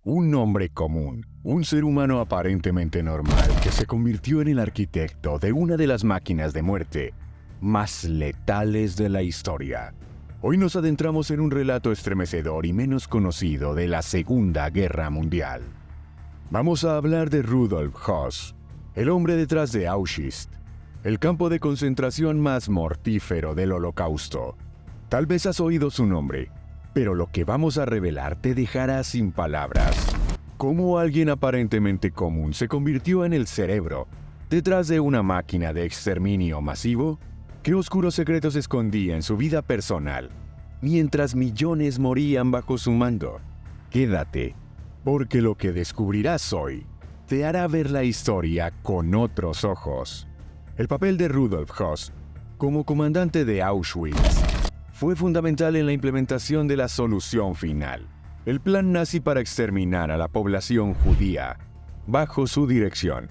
Un hombre común, un ser humano aparentemente normal que se convirtió en el arquitecto de una de las máquinas de muerte más letales de la historia. Hoy nos adentramos en un relato estremecedor y menos conocido de la Segunda Guerra Mundial. Vamos a hablar de Rudolf Höss, el hombre detrás de Auschwitz, el campo de concentración más mortífero del Holocausto. Tal vez has oído su nombre, pero lo que vamos a revelar te dejará sin palabras. Cómo alguien aparentemente común se convirtió en el cerebro detrás de una máquina de exterminio masivo. ¿Qué oscuros secretos escondía en su vida personal mientras millones morían bajo su mando? Quédate, porque lo que descubrirás hoy te hará ver la historia con otros ojos. El papel de Rudolf Höss como comandante de Auschwitz fue fundamental en la implementación de la solución final, el plan nazi para exterminar a la población judía. Bajo su dirección,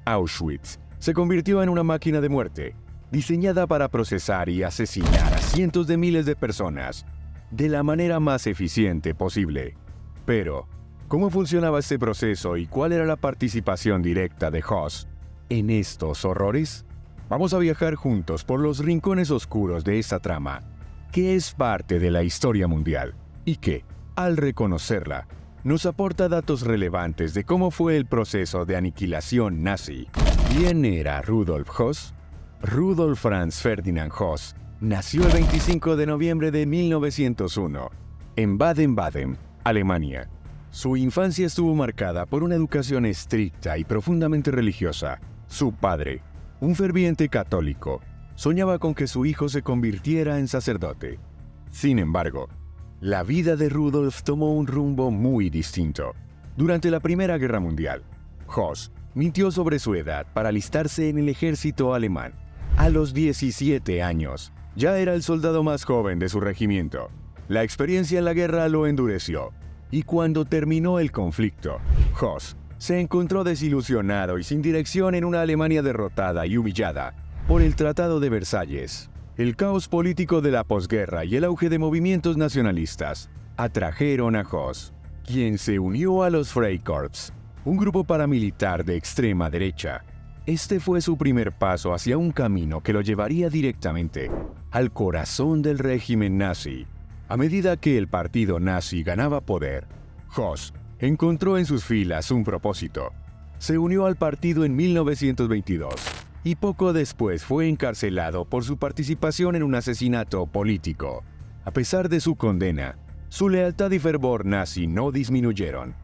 Auschwitz se convirtió en una máquina de muerte, diseñada para procesar y asesinar a cientos de miles de personas de la manera más eficiente posible. Pero, ¿cómo funcionaba este proceso y cuál era la participación directa de Höss en estos horrores? Vamos a viajar juntos por los rincones oscuros de esta trama, que es parte de la historia mundial y que, al reconocerla, nos aporta datos relevantes de cómo fue el proceso de aniquilación nazi. ¿Quién era Rudolf Höss? Rudolf Franz Ferdinand Höss nació el 25 de noviembre de 1901 en Baden-Baden, Alemania. Su infancia estuvo marcada por una educación estricta y profundamente religiosa. Su padre, un ferviente católico, soñaba con que su hijo se convirtiera en sacerdote. Sin embargo, la vida de Rudolf tomó un rumbo muy distinto. Durante la Primera Guerra Mundial, Höss mintió sobre su edad para alistarse en el ejército alemán. A los 17 años, ya era el soldado más joven de su regimiento. La experiencia en la guerra lo endureció, y cuando terminó el conflicto, Höss se encontró desilusionado y sin dirección en una Alemania derrotada y humillada por el Tratado de Versalles. El caos político de la posguerra y el auge de movimientos nacionalistas atrajeron a Höss, quien se unió a los Freikorps, un grupo paramilitar de extrema derecha. Este fue su primer paso hacia un camino que lo llevaría directamente al corazón del régimen nazi. A medida que el partido nazi ganaba poder, Höss encontró en sus filas un propósito. Se unió al partido en 1922 y poco después fue encarcelado por su participación en un asesinato político. A pesar de su condena, su lealtad y fervor nazi no disminuyeron.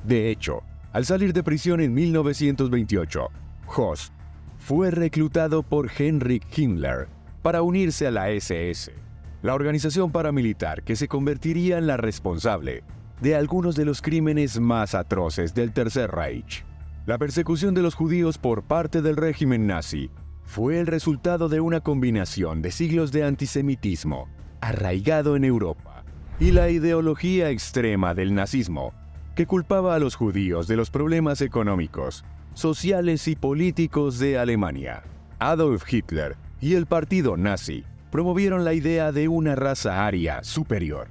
De hecho, al salir de prisión en 1928, Höss fue reclutado por Heinrich Himmler para unirse a la SS, la organización paramilitar que se convertiría en la responsable de algunos de los crímenes más atroces del Tercer Reich. La persecución de los judíos por parte del régimen nazi fue el resultado de una combinación de siglos de antisemitismo arraigado en Europa y la ideología extrema del nazismo, que culpaba a los judíos de los problemas económicos, sociales y políticos de Alemania. Adolf Hitler y el partido nazi promovieron la idea de una raza aria superior,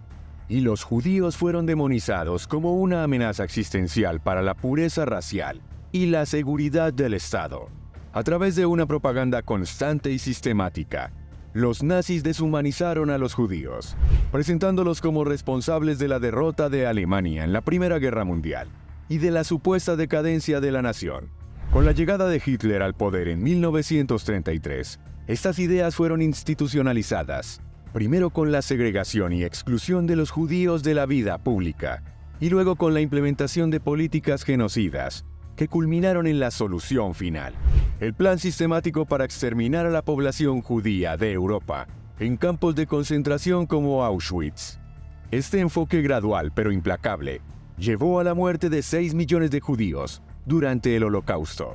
y los judíos fueron demonizados como una amenaza existencial para la pureza racial y la seguridad del Estado. A través de una propaganda constante y sistemática, los nazis deshumanizaron a los judíos, presentándolos como responsables de la derrota de Alemania en la Primera Guerra Mundial y de la supuesta decadencia de la nación. Con la llegada de Hitler al poder en 1933, estas ideas fueron institucionalizadas, primero con la segregación y exclusión de los judíos de la vida pública, y luego con la implementación de políticas genocidas, que culminaron en la solución final, el plan sistemático para exterminar a la población judía de Europa en campos de concentración como Auschwitz. Este enfoque gradual pero implacable llevó a la muerte de 6 millones de judíos durante el Holocausto.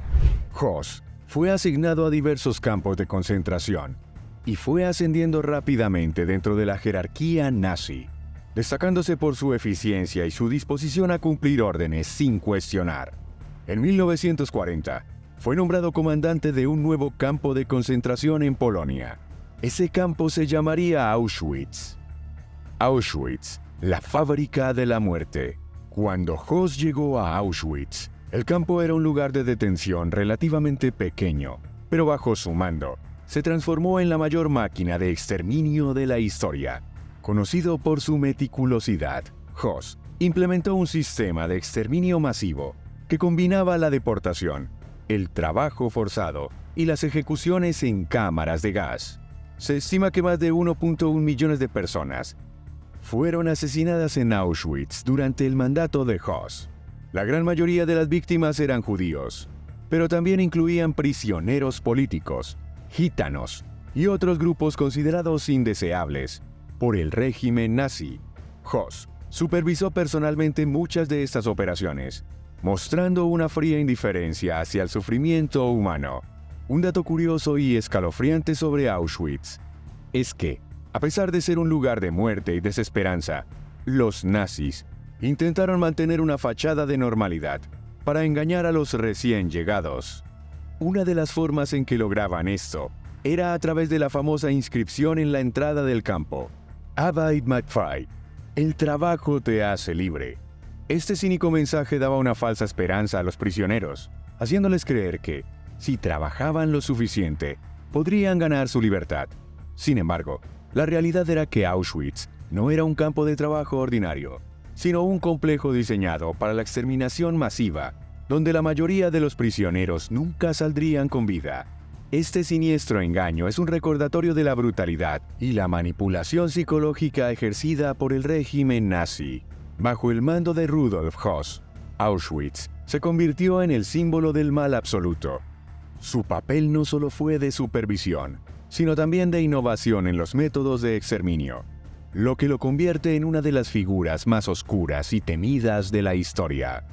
Höss fue asignado a diversos campos de concentración y fue ascendiendo rápidamente dentro de la jerarquía nazi, destacándose por su eficiencia y su disposición a cumplir órdenes sin cuestionar. En 1940, fue nombrado comandante de un nuevo campo de concentración en Polonia. Ese campo se llamaría Auschwitz. Auschwitz, la fábrica de la muerte. Cuando Höss llegó a Auschwitz, el campo era un lugar de detención relativamente pequeño, pero bajo su mando, se transformó en la mayor máquina de exterminio de la historia. Conocido por su meticulosidad, Höss implementó un sistema de exterminio masivo que combinaba la deportación, el trabajo forzado y las ejecuciones en cámaras de gas. Se estima que más de 1.1 millones de personas fueron asesinadas en Auschwitz durante el mandato de Höss. La gran mayoría de las víctimas eran judíos, pero también incluían prisioneros políticos, gitanos y otros grupos considerados indeseables por el régimen nazi. Höss supervisó personalmente muchas de estas operaciones, mostrando una fría indiferencia hacia el sufrimiento humano. Un dato curioso y escalofriante sobre Auschwitz es que, a pesar de ser un lugar de muerte y desesperanza, los nazis intentaron mantener una fachada de normalidad para engañar a los recién llegados. Una de las formas en que lograban esto era a través de la famosa inscripción en la entrada del campo: Arbeite macht frei, el trabajo te hace libre. Este cínico mensaje daba una falsa esperanza a los prisioneros, haciéndoles creer que, si trabajaban lo suficiente, podrían ganar su libertad. Sin embargo, la realidad era que Auschwitz no era un campo de trabajo ordinario, sino un complejo diseñado para la exterminación masiva, donde la mayoría de los prisioneros nunca saldrían con vida. Este siniestro engaño es un recordatorio de la brutalidad y la manipulación psicológica ejercida por el régimen nazi. Bajo el mando de Rudolf Höss, Auschwitz se convirtió en el símbolo del mal absoluto. Su papel no solo fue de supervisión, sino también de innovación en los métodos de exterminio, lo que lo convierte en una de las figuras más oscuras y temidas de la historia.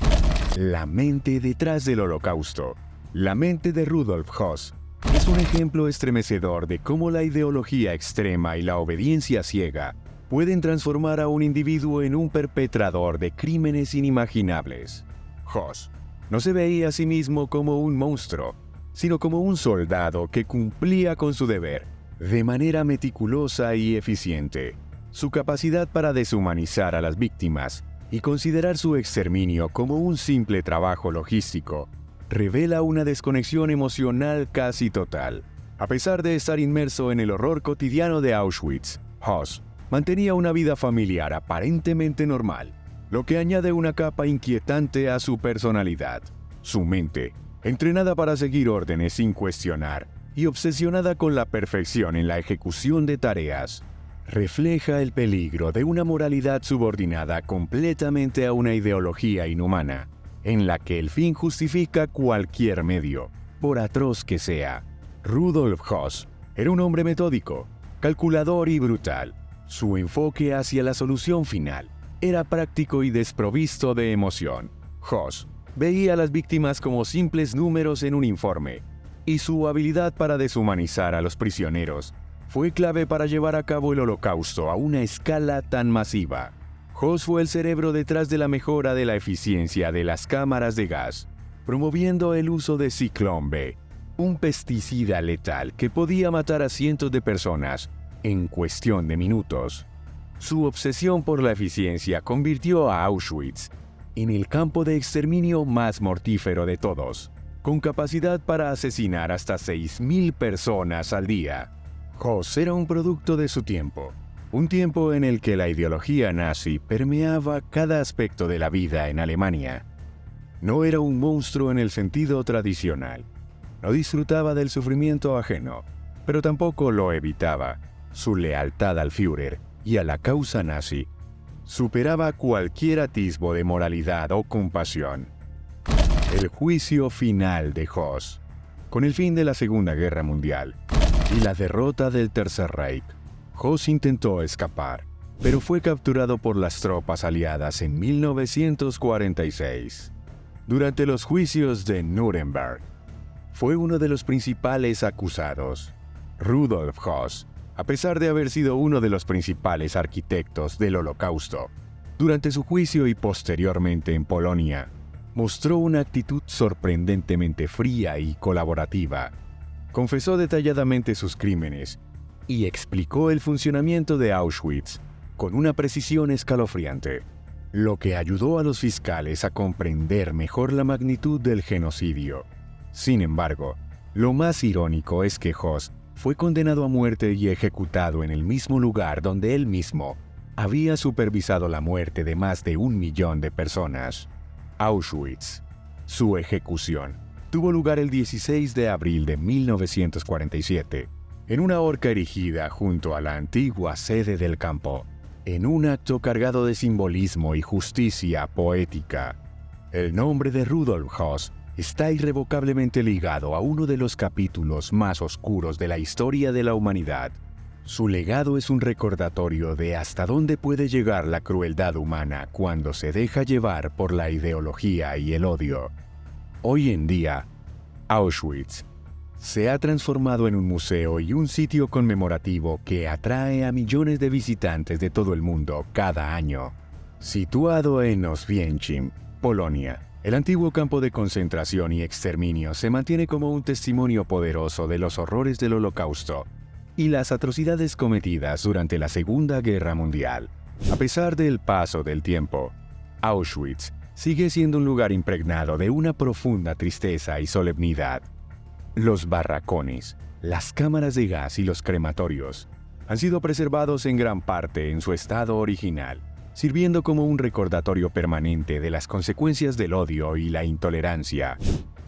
La mente detrás del Holocausto. La mente de Rudolf Höss es un ejemplo estremecedor de cómo la ideología extrema y la obediencia ciega pueden transformar a un individuo en un perpetrador de crímenes inimaginables. Höss no se veía a sí mismo como un monstruo, sino como un soldado que cumplía con su deber, de manera meticulosa y eficiente. Su capacidad para deshumanizar a las víctimas y considerar su exterminio como un simple trabajo logístico revela una desconexión emocional casi total. A pesar de estar inmerso en el horror cotidiano de Auschwitz, Höss mantenía una vida familiar aparentemente normal, lo que añade una capa inquietante a su personalidad. Su mente, entrenada para seguir órdenes sin cuestionar y obsesionada con la perfección en la ejecución de tareas, refleja el peligro de una moralidad subordinada completamente a una ideología inhumana, en la que el fin justifica cualquier medio, por atroz que sea. Rudolf Höss era un hombre metódico, calculador y brutal. Su enfoque hacia la solución final era práctico y desprovisto de emoción. Höss veía a las víctimas como simples números en un informe, y su habilidad para deshumanizar a los prisioneros fue clave para llevar a cabo el Holocausto a una escala tan masiva. Höss fue el cerebro detrás de la mejora de la eficiencia de las cámaras de gas, promoviendo el uso de Zyklon B, un pesticida letal que podía matar a cientos de personas en cuestión de minutos. Su obsesión por la eficiencia convirtió a Auschwitz en el campo de exterminio más mortífero de todos, con capacidad para asesinar hasta 6.000 personas al día. Höss era un producto de su tiempo, un tiempo en el que la ideología nazi permeaba cada aspecto de la vida en Alemania. No era un monstruo en el sentido tradicional. No disfrutaba del sufrimiento ajeno, pero tampoco lo evitaba. Su lealtad al Führer y a la causa nazi superaba cualquier atisbo de moralidad o compasión. El juicio final de Höss. Con el fin de la Segunda Guerra Mundial y la derrota del Tercer Reich, Höss intentó escapar, pero fue capturado por las tropas aliadas en 1946. Durante los juicios de Nuremberg, fue uno de los principales acusados. Rudolf Höss, a pesar de haber sido uno de los principales arquitectos del Holocausto, durante su juicio y posteriormente en Polonia, mostró una actitud sorprendentemente fría y colaborativa. Confesó detalladamente sus crímenes y explicó el funcionamiento de Auschwitz con una precisión escalofriante. lo que ayudó a los fiscales a comprender mejor la magnitud del genocidio. Sin embargo, lo más irónico es que Höss fue condenado a muerte y ejecutado en el mismo lugar donde él mismo había supervisado la muerte de más de 1 millón de personas: Auschwitz. Su ejecución tuvo lugar el 16 de abril de 1947, en una horca erigida junto a la antigua sede del campo, en un acto cargado de simbolismo y justicia poética. El nombre de Rudolf Höss está irrevocablemente ligado a uno de los capítulos más oscuros de la historia de la humanidad. Su legado es un recordatorio de hasta dónde puede llegar la crueldad humana cuando se deja llevar por la ideología y el odio. Hoy en día, Auschwitz se ha transformado en un museo y un sitio conmemorativo que atrae a millones de visitantes de todo el mundo cada año. Situado en Oswiecim, Polonia, el antiguo campo de concentración y exterminio se mantiene como un testimonio poderoso de los horrores del Holocausto y las atrocidades cometidas durante la Segunda Guerra Mundial. A pesar del paso del tiempo, Auschwitz sigue siendo un lugar impregnado de una profunda tristeza y solemnidad. Los barracones, las cámaras de gas y los crematorios han sido preservados en gran parte en su estado original, sirviendo como un recordatorio permanente de las consecuencias del odio y la intolerancia.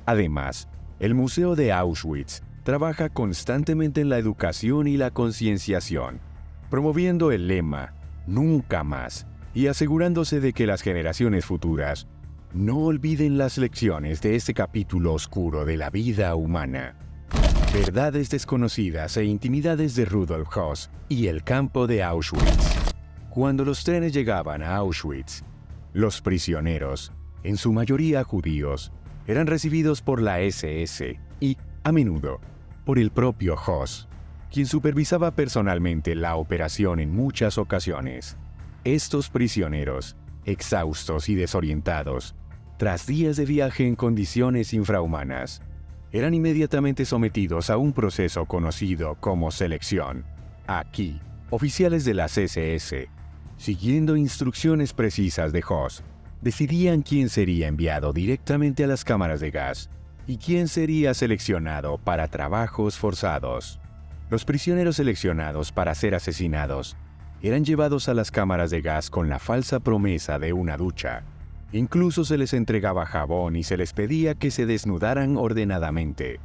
Además, el Museo de Auschwitz trabaja constantemente en la educación y la concienciación, promoviendo el lema "Nunca más" y asegurándose de que las generaciones futuras no olviden las lecciones de este capítulo oscuro de la vida humana. Verdades desconocidas e intimidades de Rudolf Höss y el campo de Auschwitz. Cuando los trenes llegaban a Auschwitz, los prisioneros, en su mayoría judíos, eran recibidos por la SS y, a menudo, por el propio Höss, quien supervisaba personalmente la operación en muchas ocasiones. Estos prisioneros, exhaustos y desorientados, tras días de viaje en condiciones infrahumanas, eran inmediatamente sometidos a un proceso conocido como selección. Aquí, oficiales de las SS, siguiendo instrucciones precisas de Höss, decidían quién sería enviado directamente a las cámaras de gas y quién sería seleccionado para trabajos forzados. Los prisioneros seleccionados para ser asesinados eran llevados a las cámaras de gas con la falsa promesa de una ducha. Incluso se les entregaba jabón y se les pedía que se desnudaran ordenadamente.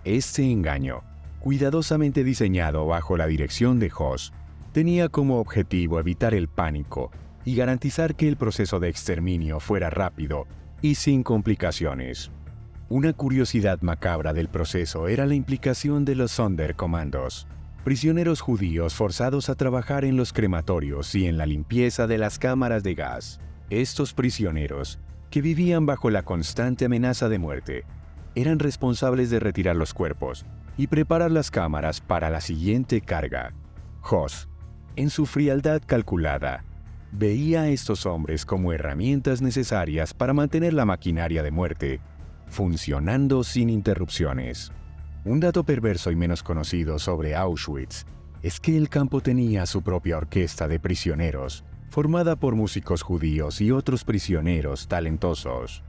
Este engaño, cuidadosamente diseñado bajo la dirección de Höss, tenía como objetivo evitar el pánico y garantizar que el proceso de exterminio fuera rápido y sin complicaciones. Una curiosidad macabra del proceso era la implicación de los Sonderkommandos, prisioneros judíos forzados a trabajar en los crematorios y en la limpieza de las cámaras de gas. Estos prisioneros, que vivían bajo la constante amenaza de muerte, eran responsables de retirar los cuerpos y preparar las cámaras para la siguiente carga. Höss, en su frialdad calculada, veía a estos hombres como herramientas necesarias para mantener la maquinaria de muerte funcionando sin interrupciones. Un dato perverso y menos conocido sobre Auschwitz es que el campo tenía su propia orquesta de prisioneros, formada por músicos judíos y otros prisioneros talentosos.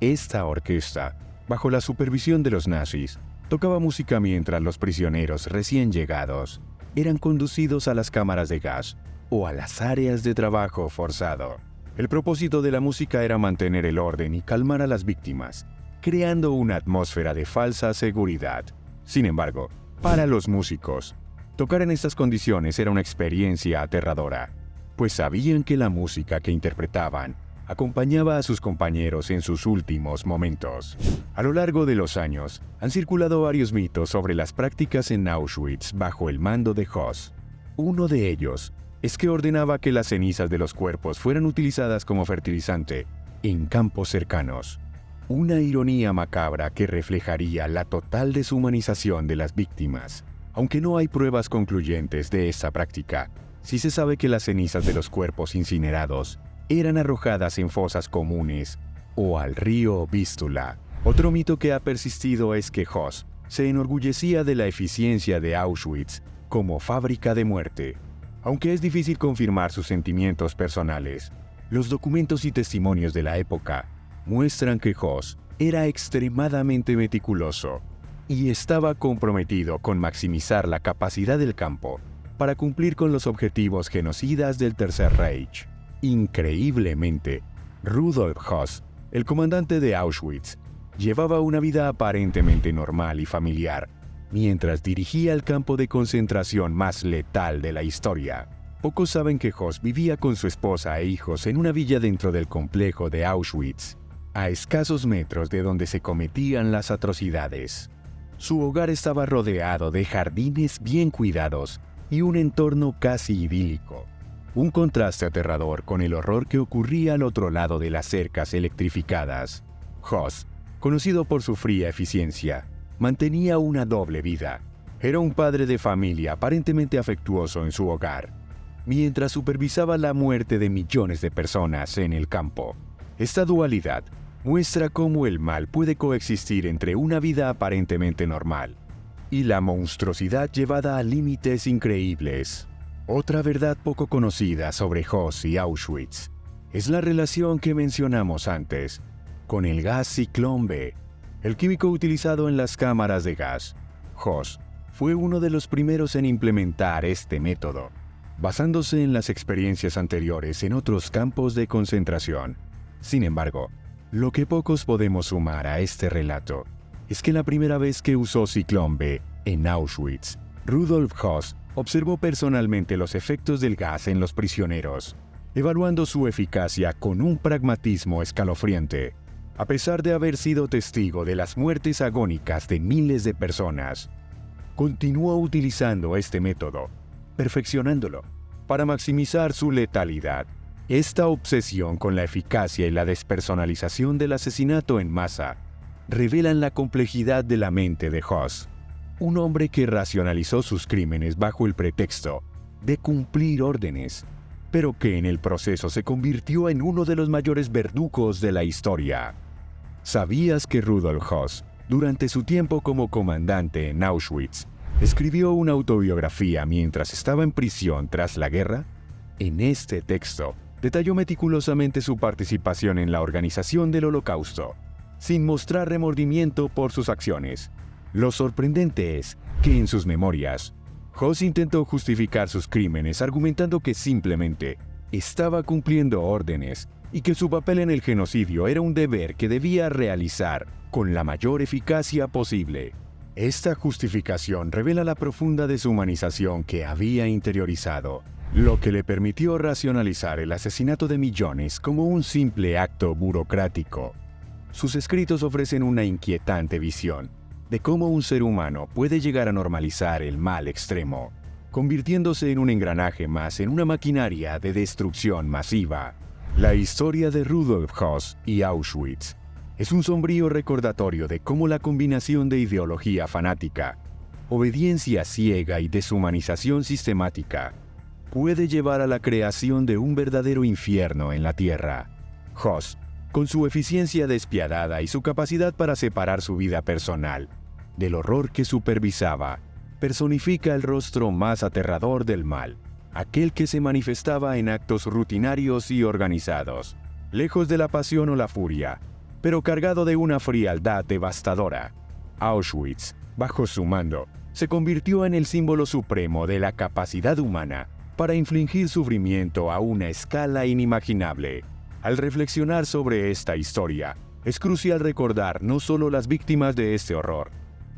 Esta orquesta, bajo la supervisión de los nazis, tocaba música mientras los prisioneros recién llegados eran conducidos a las cámaras de gas o a las áreas de trabajo forzado. El propósito de la música era mantener el orden y calmar a las víctimas, creando una atmósfera de falsa seguridad. Sin embargo, para los músicos, tocar en estas condiciones era una experiencia aterradora, pues sabían que la música que interpretaban acompañaba a sus compañeros en sus últimos momentos. A lo largo de los años, han circulado varios mitos sobre las prácticas en Auschwitz bajo el mando de Höss. Uno de ellos es que ordenaba que las cenizas de los cuerpos fueran utilizadas como fertilizante en campos cercanos. Una ironía macabra que reflejaría la total deshumanización de las víctimas. Aunque no hay pruebas concluyentes de esa práctica, sí se sabe que las cenizas de los cuerpos incinerados eran arrojadas en fosas comunes o al río Vístula. Otro mito que ha persistido es que Höss se enorgullecía de la eficiencia de Auschwitz como fábrica de muerte. Aunque es difícil confirmar sus sentimientos personales, Los documentos y testimonios de la época muestran que Hoss era extremadamente meticuloso y estaba comprometido con maximizar la capacidad del campo para cumplir con los objetivos genocidas del Tercer Reich. Increíblemente, Rudolf Hoss, el comandante de Auschwitz, llevaba una vida aparentemente normal y familiar, mientras dirigía el campo de concentración más letal de la historia. Pocos saben que Hoss vivía con su esposa e hijos en una villa dentro del complejo de Auschwitz, a escasos metros de donde se cometían las atrocidades. Su hogar estaba rodeado de jardines bien cuidados y un entorno casi idílico. Un contraste aterrador con el horror que ocurría al otro lado de las cercas electrificadas. Hoss, conocido por su fría eficiencia, mantenía una doble vida. Era un padre de familia aparentemente afectuoso en su hogar, mientras supervisaba la muerte de millones de personas en el campo. Esta dualidad muestra cómo el mal puede coexistir entre una vida aparentemente normal y la monstruosidad llevada a límites increíbles. Otra verdad poco conocida sobre Hoss y Auschwitz es la relación que mencionamos antes con el gas Ciclón B, el químico utilizado en las cámaras de gas. Hoss fue uno de los primeros en implementar este método, basándose en las experiencias anteriores en otros campos de concentración. Sin embargo, lo que pocos podemos sumar a este relato es que la primera vez que usó Ciclón B en Auschwitz, Rudolf Hoss observó personalmente los efectos del gas en los prisioneros, evaluando su eficacia con un pragmatismo escalofriante. A pesar de haber sido testigo de las muertes agónicas de miles de personas, continuó utilizando este método, perfeccionándolo, para maximizar su letalidad. Esta obsesión con la eficacia y la despersonalización del asesinato en masa revelan la complejidad de la mente de Hoss, un hombre que racionalizó sus crímenes bajo el pretexto de cumplir órdenes, pero que en el proceso se convirtió en uno de los mayores verdugos de la historia. ¿Sabías que Rudolf Hoss, durante su tiempo como comandante en Auschwitz, escribió una autobiografía mientras estaba en prisión tras la guerra? En este texto, detalló meticulosamente su participación en la organización del Holocausto, sin mostrar remordimiento por sus acciones. Lo sorprendente es que en sus memorias, Hoss intentó justificar sus crímenes argumentando que simplemente estaba cumpliendo órdenes y que su papel en el genocidio era un deber que debía realizar con la mayor eficacia posible. Esta justificación revela la profunda deshumanización que había interiorizado, lo que le permitió racionalizar el asesinato de millones como un simple acto burocrático. Sus escritos ofrecen una inquietante visión de cómo un ser humano puede llegar a normalizar el mal extremo, convirtiéndose en un engranaje más en una maquinaria de destrucción masiva. La historia de Rudolf Hoss y Auschwitz es un sombrío recordatorio de cómo la combinación de ideología fanática, obediencia ciega y deshumanización sistemática puede llevar a la creación de un verdadero infierno en la tierra. Hoss, con su eficiencia despiadada y su capacidad para separar su vida personal del horror que supervisaba, personifica el rostro más aterrador del mal, aquel que se manifestaba en actos rutinarios y organizados, lejos de la pasión o la furia, pero cargado de una frialdad devastadora. Auschwitz, bajo su mando, se convirtió en el símbolo supremo de la capacidad humana para infligir sufrimiento a una escala inimaginable. Al reflexionar sobre esta historia, es crucial recordar no solo las víctimas de este horror,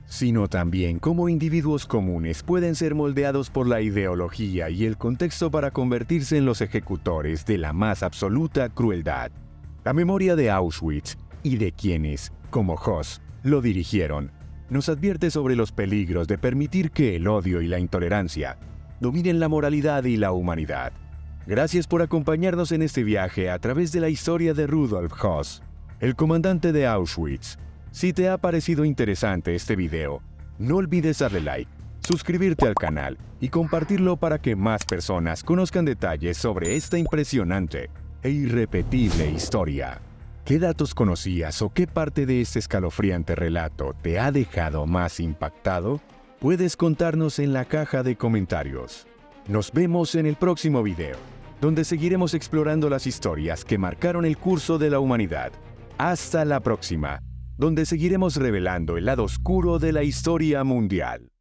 sino también cómo individuos comunes pueden ser moldeados por la ideología y el contexto para convertirse en los ejecutores de la más absoluta crueldad. La memoria de Auschwitz y de quienes, como Hoss, lo dirigieron, nos advierte sobre los peligros de permitir que el odio y la intolerancia dominen la moralidad y la humanidad. Gracias por acompañarnos en este viaje a través de la historia de Rudolf Hoss, el comandante de Auschwitz. Si te ha parecido interesante este video, no olvides darle like, suscribirte al canal y compartirlo para que más personas conozcan detalles sobre esta impresionante e irrepetible historia. ¿Qué datos conocías o qué parte de este escalofriante relato te ha dejado más impactado? Puedes contarnos en la caja de comentarios. Nos vemos en el próximo video. donde seguiremos explorando las historias que marcaron el curso de la humanidad. Hasta la próxima, donde seguiremos revelando el lado oscuro de la historia mundial.